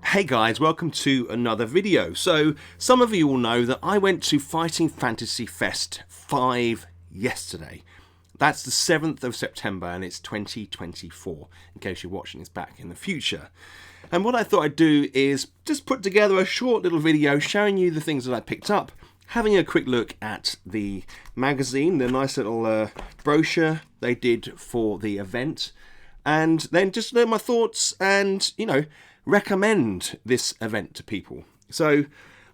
Hey guys, welcome to another video. So, some of you will know that I went to Fighting Fantasy Fest 5 yesterday. That's the 7th of September and it's 2024, in case you're watching this back in the future. And what I thought I'd do is just put together a short little video showing you the things that I picked up, having a quick look at the magazine, the nice little brochure they did for the event, and then just learn my thoughts and, recommend this event to people. So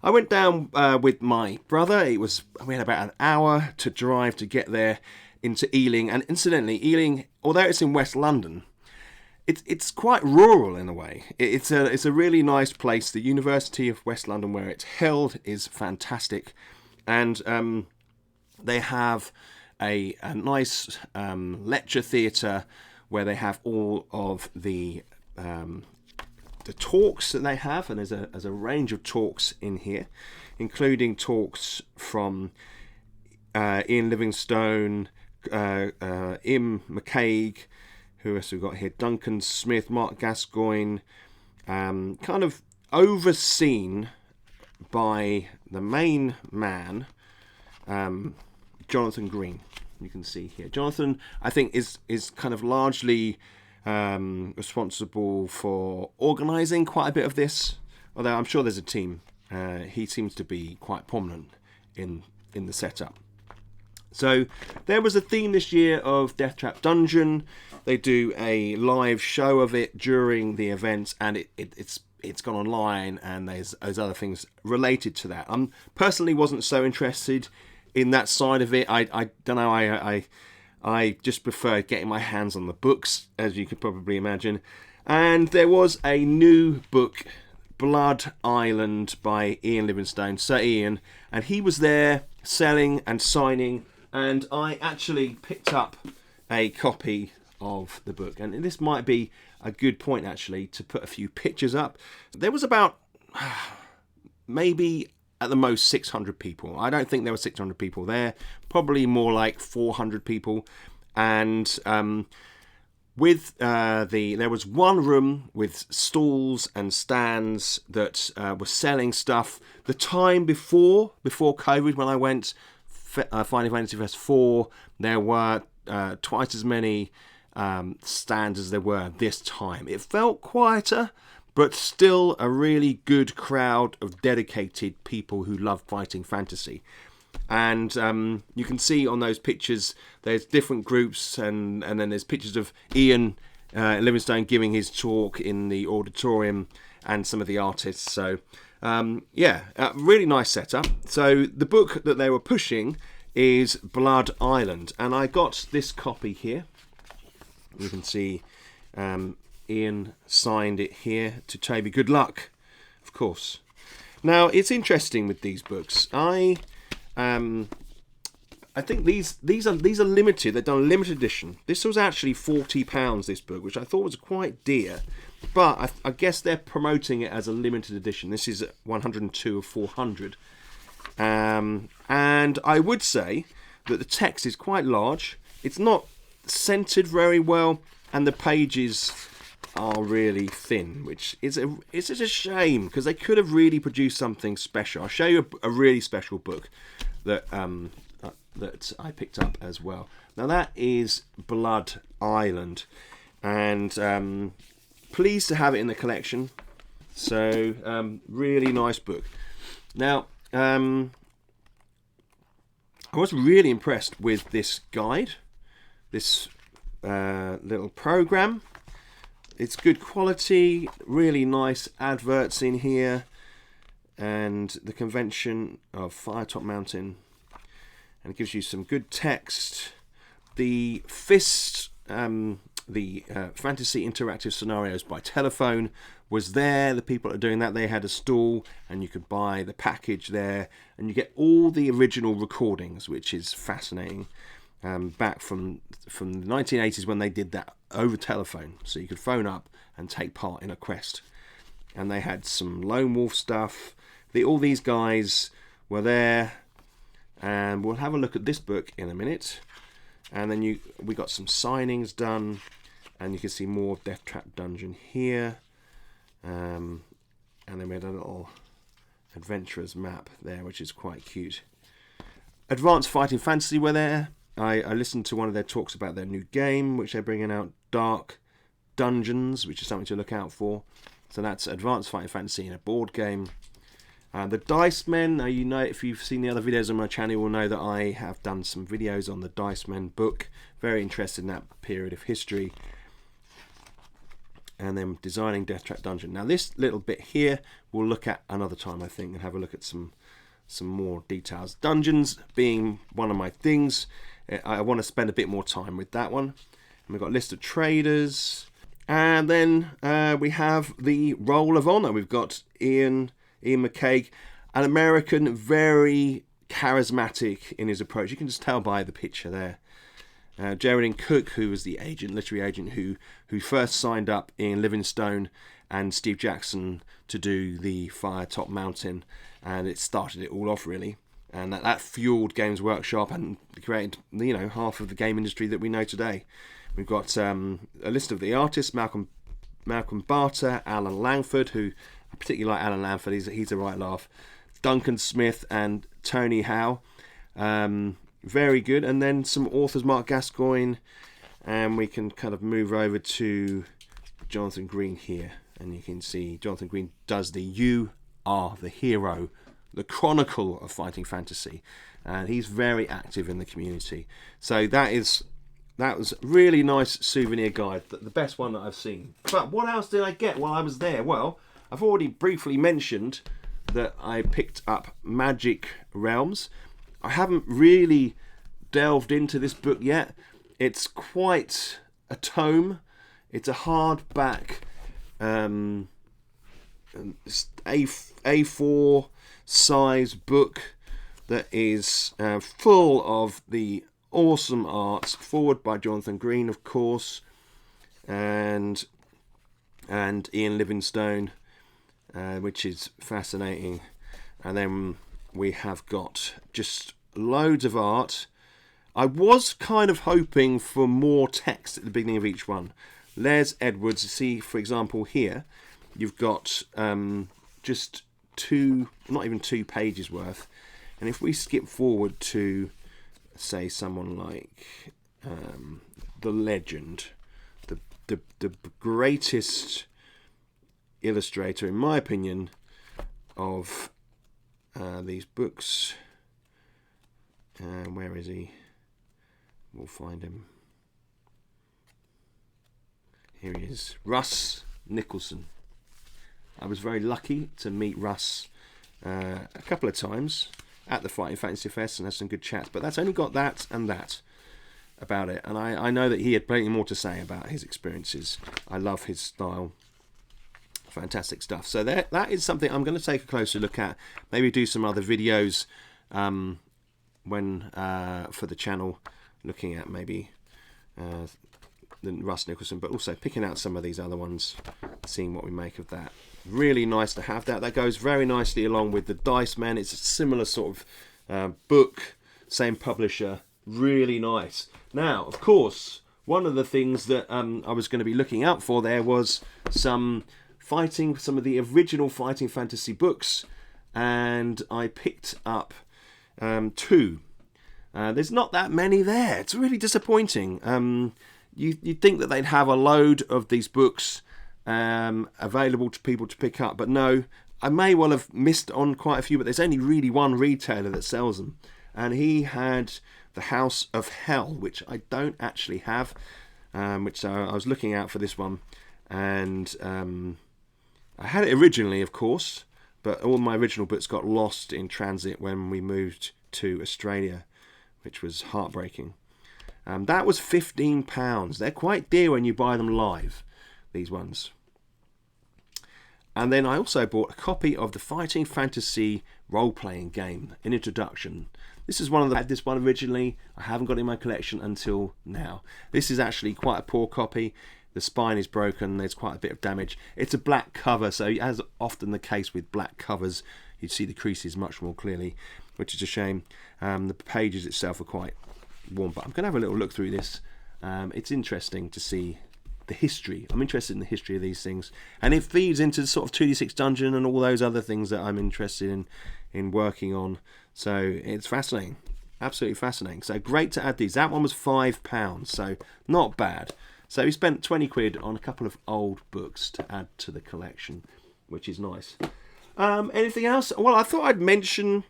I went down with my brother. We had about an hour to drive to get there into Ealing, and incidentally, Ealing, although it's in West London, it's quite rural in a way. It's a really nice place. The University of West London, where it's held, is fantastic, and they have a nice lecture theatre where they have all of the talks that they have, and there's a range of talks in here, including talks from Ian Livingstone, Im McCaig, who else we've got here, Duncan Smith, Mark Gascoigne, kind of overseen by the main man, Jonathan Green. You can see here, Jonathan, I think, is kind of largely responsible for organising quite a bit of this, although I'm sure there's a team. He seems to be quite prominent in the setup. So there was a theme this year of Death Trap Dungeon. They do a live show of it during the events, and it's gone online, and there's other things related to that. I personally wasn't so interested in that side of it. I don't know, I just prefer getting my hands on the books, as you could probably imagine. And there was a new book, Blood Island, by Ian Livingstone, Sir Ian, and he was there selling and signing, and I actually picked up a copy of the book. And this might be a good point, actually, to put a few pictures up. There was about maybe at the most 600 people. I don't think there were 600 people there, probably more like 400 people. And there was one room with stalls and stands that were selling stuff. The time before COVID, when I went Fighting Fantasy Fest 4, there were twice as many stands as there were this time. It felt quieter, but still a really good crowd of dedicated people who love fighting fantasy. And you can see on those pictures, there's different groups, and then there's pictures of Ian Livingstone giving his talk in the auditorium, and some of the artists. So, really nice setup. So the book that they were pushing is Blood Island, and I got this copy here. You can see Ian signed it here to Toby. Good luck, of course. Now, it's interesting with these books. I think these are limited. They've done a limited edition. This was actually £40, this book, which I thought was quite dear. But I guess they're promoting it as a limited edition. This is 102 of 400. And I would say that the text is quite large. It's not centered very well, and the pages are really thin, which is a shame, because they could have really produced something special. I'll show you a really special book that I picked up as well. Now that is Blood Island, and pleased to have it in the collection. So really nice book. Now I was really impressed with this guide, this little program. It's good quality, really nice adverts in here, and the convention of Firetop Mountain, and it gives you some good text. The Fist, the Fantasy Interactive Scenarios by Telephone was there. The people that are doing that, they had a stall, and you could buy the package there, and you get all the original recordings, which is fascinating. Back from the 1980s, when they did that over telephone, so you could phone up and take part in a quest. And they had some Lone Wolf stuff. All these guys were there, and we'll have a look at this book in a minute. And then we got some signings done, and you can see more Death Trap Dungeon here. they made a little adventurer's map there, which is quite cute. Advanced Fighting Fantasy were there. I listened to one of their talks about their new game, which they're bringing out, Dark Dungeons, which is something to look out for. So that's Advanced Fighting Fantasy in a board game. The Dice Men, you know, if you've seen the other videos on my channel, you will know that I have done some videos on the Dice Men book. Very interested in that period of history. And then designing Death Trap Dungeon. Now this little bit here we'll look at another time, I think, and have a look at some more details. Dungeons being one of my things, I want to spend a bit more time with that one. And we've got a list of traders, and then we have the Roll of Honor. We've got Ian McCaig, an American, very charismatic in his approach. You can just tell by the picture there. Geraldine Cook, who was the agent, literary agent, who first signed up Ian Livingstone and Steve Jackson to do the Fire Top Mountain, and it started it all off really, and that fueled Games Workshop and created, you know, half of the game industry that we know today. We've got a list of the artists: Malcolm Barter, Alan Langford, who I particularly like. Alan Langford, he's a right laugh. Duncan Smith and Tony Howe. Very good. And then some authors, Mark Gascoigne, and we can kind of move over to Jonathan Green here, and you can see Jonathan Green does the You Are the Hero, the chronicle of fighting fantasy, and he's very active in the community. So that was really nice souvenir guide, the best one that I've seen. But what else did I get while I was there? Well, I've already briefly mentioned that I picked up Magic Realms. I haven't really delved into this book yet. It's quite a tome. It's a hardback A4 size book that is full of the awesome art, forward by Jonathan Green, of course, and Ian Livingstone, which is fascinating. And then we have got just loads of art. I was kind of hoping for more text at the beginning of each one. Les Edwards, see, for example, here, you've got just not even 2 pages worth. And if we skip forward to, say, someone like the legend, the greatest illustrator, in my opinion, of these books. Where is he? We'll find him. Here he is, Russ Nicholson. I was very lucky to meet Russ a couple of times at the Fighting Fantasy Fest and had some good chats, but that's only got that and that about it. And I know that he had plenty more to say about his experiences. I love his style. Fantastic stuff. So that is something I'm going to take a closer look at. Maybe do some other videos when for the channel, looking at maybe Russ Nicholson, but also picking out some of these other ones, seeing what we make of that. Really nice to have that. That goes very nicely along with the Dice Men. It's a similar sort of book, same publisher. Really nice. Now, of course, one of the things that I was going to be looking out for there was some of the original Fighting Fantasy books, and I picked up 2. There's not that many there. It's really disappointing. You'd think that they'd have a load of these books available to people to pick up, but no. I may well have missed on quite a few, but there's only really one retailer that sells them, and he had the House of Hell, which I don't actually have, which I was looking out for this one, and I had it originally, of course, but all my original books got lost in transit when we moved to Australia, which was heartbreaking. That was £15. They're quite dear when you buy them live, these ones. And then I also bought a copy of the Fighting Fantasy role-playing game, an introduction. This is one of the, I had this one originally. I haven't got it in my collection until now. This is actually quite a poor copy. The spine is broken. There's quite a bit of damage. It's a black cover, so as often the case with black covers, you'd see the creases much more clearly, which is a shame. The pages itself are quite worn, but I'm going to have a little look through this. It's interesting to see the history. I'm interested in the history of these things, and it feeds into sort of 2d6 Dungeon and all those other things that I'm interested in working on. So it's fascinating, absolutely fascinating. So great to add these. That one was £5, so not bad. So we spent 20 quid on a couple of old books to add to the collection, which is nice. Anything else? Well, I thought I'd mention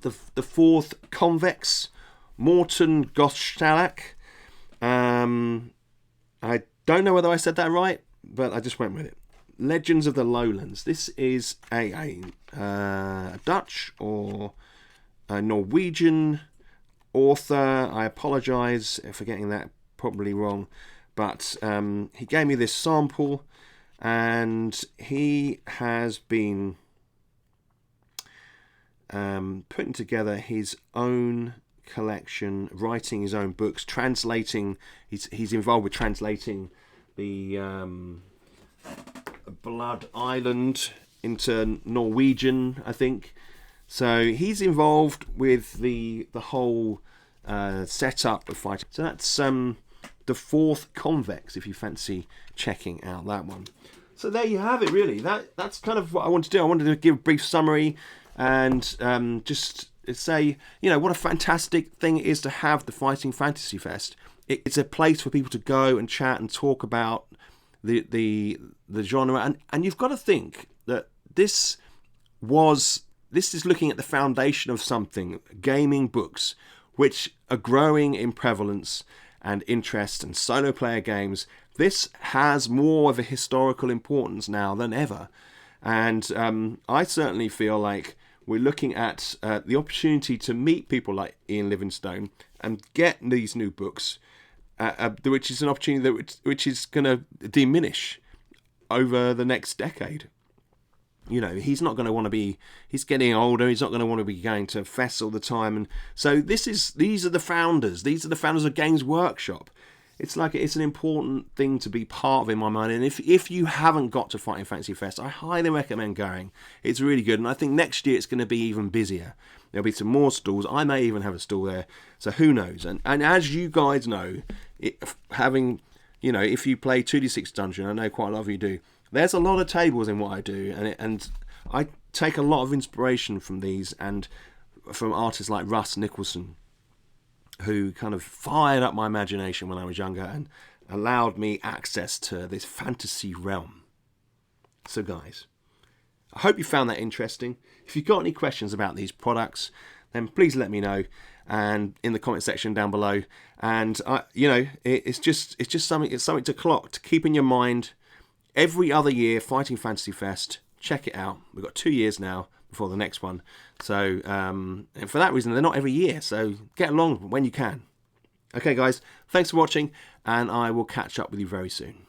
the fourth Convex, Morton Gottschalk. I don't know whether I said that right, but I just went with it. Legends of the Lowlands. This is a Dutch or a Norwegian author. I apologise for getting that probably wrong, but he gave me this sample, and he has been putting together his own collection, writing his own books, translating. He's involved with translating the Blood Island into Norwegian, I think. So he's involved with the whole setup of fighting. So that's the fourth Convex, if you fancy checking out that one. So there you have it, really. That's kind of what I wanted to do. I wanted to give a brief summary and just say, what a fantastic thing it is to have the Fighting Fantasy Fest. It's a place for people to go and chat and talk about the genre, and you've got to think that this is looking at the foundation of something, gaming books, which are growing in prevalence and interest, and solo player games. This has more of a historical importance now than ever, and I certainly feel like we're looking at the opportunity to meet people like Ian Livingstone and get these new books, which is an opportunity which is going to diminish over the next decade. He's not going to want to be. He's getting older. He's not going to want to be going to fests all the time. And so these are the founders. These are the founders of Games Workshop. It's an important thing to be part of in my mind. And if you haven't got to Fighting Fantasy Fest, I highly recommend going. It's really good. And I think next year it's going to be even busier. There'll be some more stalls. I may even have a stall there. So who knows? And as you guys know, if you play 2d6 Dungeon, I know quite a lot of you do. There's a lot of tables in what I do, and I take a lot of inspiration from these and from artists like Russ Nicholson, who kind of fired up my imagination when I was younger and allowed me access to this fantasy realm. So guys, I hope you found that interesting. If you've got any questions about these products, then please let me know, and in the comment section down below. And it's just something to clock, to keep in your mind. Every other year, Fighting Fantasy Fest. Check it out. We've got 2 years now before the next one. So, and for that reason, they're not every year. So get along when you can. Okay, guys, thanks for watching, and I will catch up with you very soon.